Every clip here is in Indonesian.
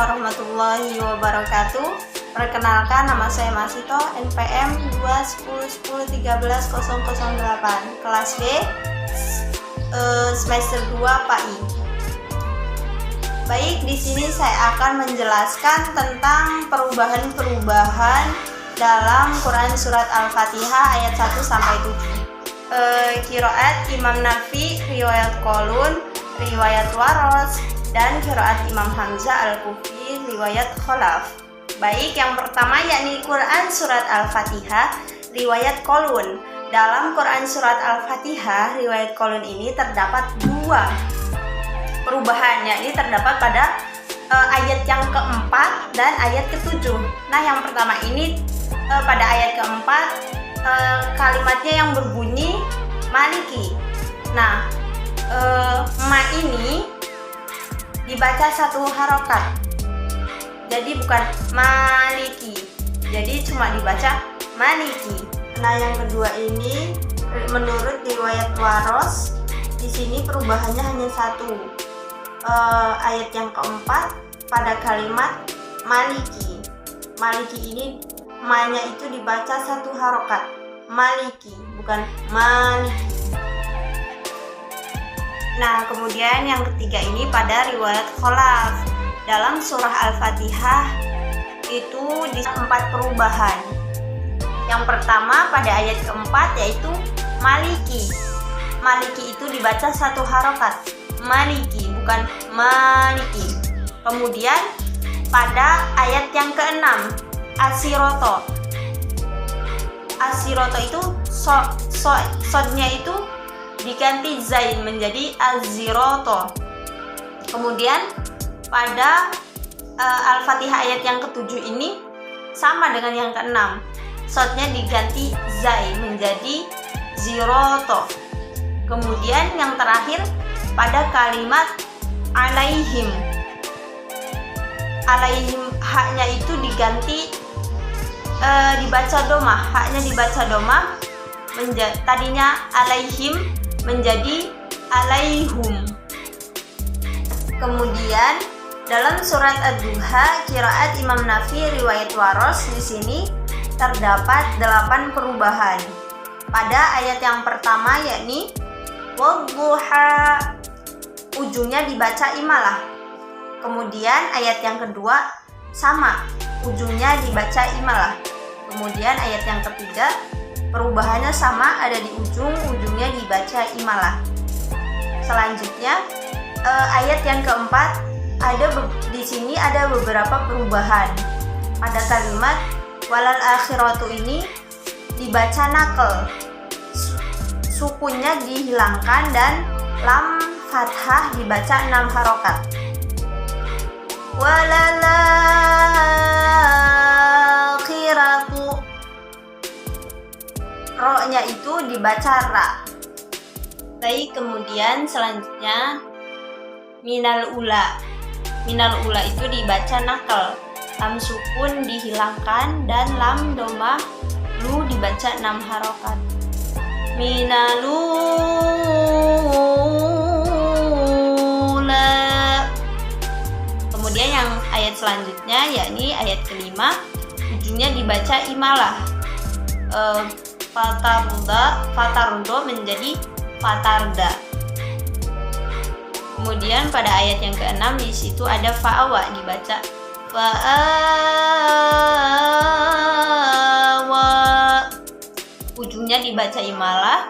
warahmatullahi wabarakatuh. Perkenalkan, nama saya Masito, NPM 21010130008, kelas B, semester 2 PAI. Baik, di sini saya akan menjelaskan tentang perubahan-perubahan dalam Quran surat Al-Fatihah ayat 1 sampai 7. Qiraat Imam Nafi, riwayat Qalun, riwayat Waros, dan qiraat Imam Hamzah Al-Kufi, riwayat Khalaf. Baik, yang pertama yakni Quran surat Al-Fatihah, riwayat Qalun. Dalam Quran surat Al-Fatihah, riwayat Qalun ini terdapat dua perubahan, yakni terdapat pada ayat yang keempat dan ayat ketujuh. Nah, yang pertama ini pada ayat keempat kalimatnya yang berbunyi Maliki. Nah, ma ini dibaca satu harokat, jadi bukan Maliki, jadi cuma dibaca Maliki. Nah, yang kedua ini menurut riwayat Waros, di sini perubahannya hanya satu. Ayat yang keempat pada kalimat Maliki. Maliki ini ma-nya itu dibaca satu harokat, Maliki, bukan Maliki. Nah, kemudian yang ketiga ini pada riwayat Khalaf. Dalam surah Al-Fatihah itu di 4 perubahan. Yang pertama pada ayat keempat yaitu Maliki. Maliki itu dibaca satu harokat, Maliki, bukan Maliki. Kemudian pada ayat yang keenam Asiroto. Asiroto itu sodnya itu diganti zain menjadi aziroto. Kemudian pada Al-Fatihah ayat yang ketujuh ini sama dengan yang keenam, sodnya diganti zai menjadi ziroto. Kemudian yang terakhir pada kalimat alaihim. Alaihim, haknya itu diganti dibaca domah, haknya dibaca domah, tadinya alaihim menjadi alaihum. Kemudian dalam surat Ad-Duha, qiraat Imam Nafi, riwayat Waros, di sini terdapat 8 perubahan. Pada ayat yang pertama yakni wadduha, ujungnya dibaca imalah. Kemudian ayat yang kedua sama, ujungnya dibaca imalah. Kemudian ayat yang ketiga perubahannya sama, ada di ujungnya dibaca imalah. Selanjutnya ayat yang keempat di sini ada beberapa perubahan. Pada kalimat walal akhiratu ini dibaca nakal, sukunnya dihilangkan dan lam fathah dibaca 6 harokat. Walal akhiratu, ro-nya itu dibaca ra. Baik, kemudian selanjutnya minal ula. Minal ula itu dibaca nakal, lam sukun dihilangkan dan lam domah lu dibaca 6 harokat. Minalula. Kemudian yang ayat selanjutnya yakni ayat kelima, ujungnya dibaca imalah. Fatardo menjadi fatarda. Kemudian pada ayat yang keenam di situ ada fa'awa, dibaca fa'awa, ujungnya dibaca imalah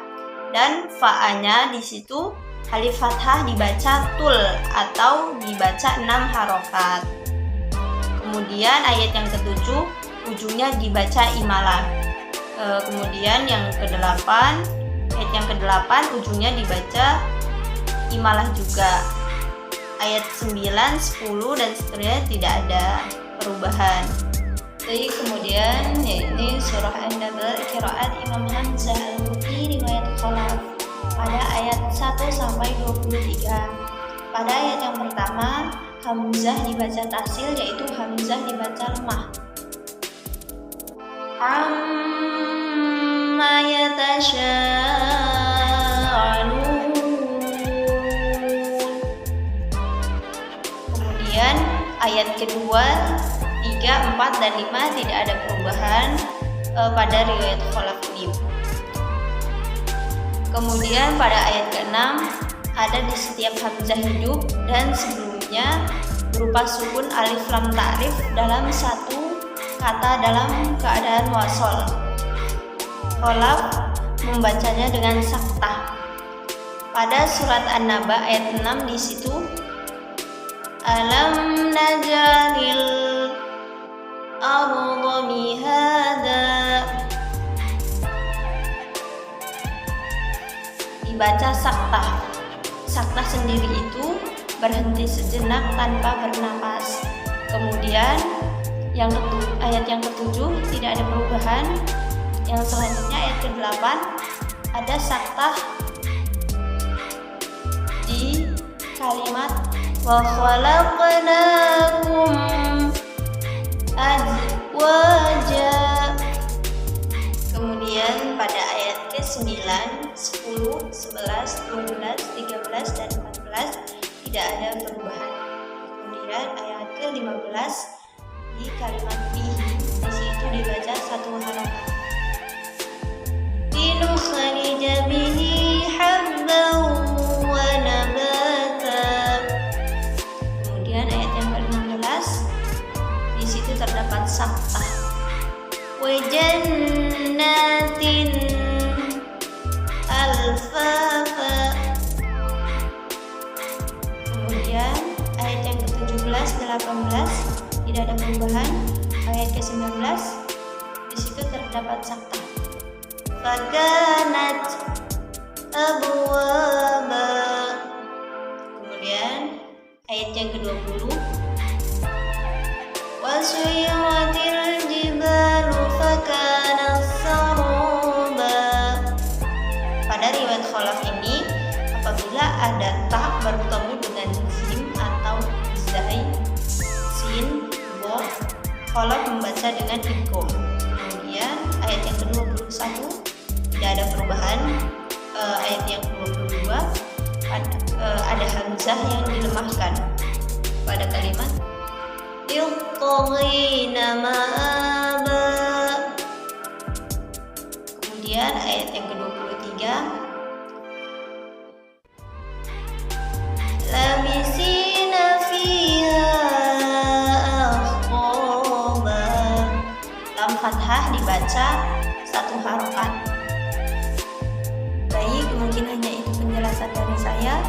dan fa'anya di situ alif fathah dibaca tul atau dibaca 6 harokat. Kemudian ayat yang ketujuh ujungnya dibaca imalah. Kemudian yang ke-8, ayat yang ke-8 ujungnya dibaca imalah juga. Ayat 9, 10 dan seterusnya tidak ada perubahan. Jadi kemudian yakni surah An-Nahl, qiraat Imam Hamzah Al-Kufi, riwayat Khalaf, pada ayat 1 sampai 23. Pada ayat yang pertama Hamzah dibaca tasil, yaitu Hamzah dibaca lemah. Amma yatasya'alun. Kemudian ayat ayat kedua, 3, 4, dan 5 tidak ada perubahan pada riwayat Khalaf ini. Kemudian pada ayat ke-6 ada di setiap hamzah hidup dan sebelumnya berupa sukun alif lam ta'rif dalam satu kata dalam keadaan wasol. Khalaf membacanya dengan saktah. Pada surat An-Naba ayat 6 di situ, alam najalil arda mihada, dibaca saktah. Saktah sendiri itu berhenti sejenak tanpa bernapas. Kemudian ayat yang ke-7 tidak ada perubahan. Yang selanjutnya ayat ke-8 ada saktah di kalimat wa khalaqnakum azwaja. Kemudian pada ayat ke-9, 10, 11, 12, 13, dan 14 tidak ada perubahan. Kemudian ayat ke-15 di kalimat bihi, di situ dibaca satu harakat. Linukhrija bihi habban wa nabata. Kemudian ayat yang ke-16 di situ terdapat saktah. Wa jannatin alfafa. Kemudian ayat yang ke-17, 18 tidak ada perubahan. Ayat ke-19 di situ terdapat saktah. Fakanat abwaba. Kemudian ayat yang ke-20 wasuyiratil jibalu fakanat saruba. Pada riwayat Khalaf ini, apabila ada ta bertemu dengan jim atau zai, sin, bo, Khalaf membaca dengan idgham. Kemudian ayat yang ke-21 tidak ada perubahan. Ayat yang ke-22 ada hamzah yang dilemahkan pada kalimat iltaghina ma'aba. Kemudian ayat yang ke-23 labisina fiha akhqaba. Lam fathah dibaca satu harokat. Baik, mungkin hanya itu penjelasan dari saya.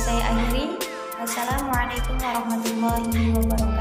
Saya akhiri. Wassalamualaikum warahmatullahi wabarakatuh.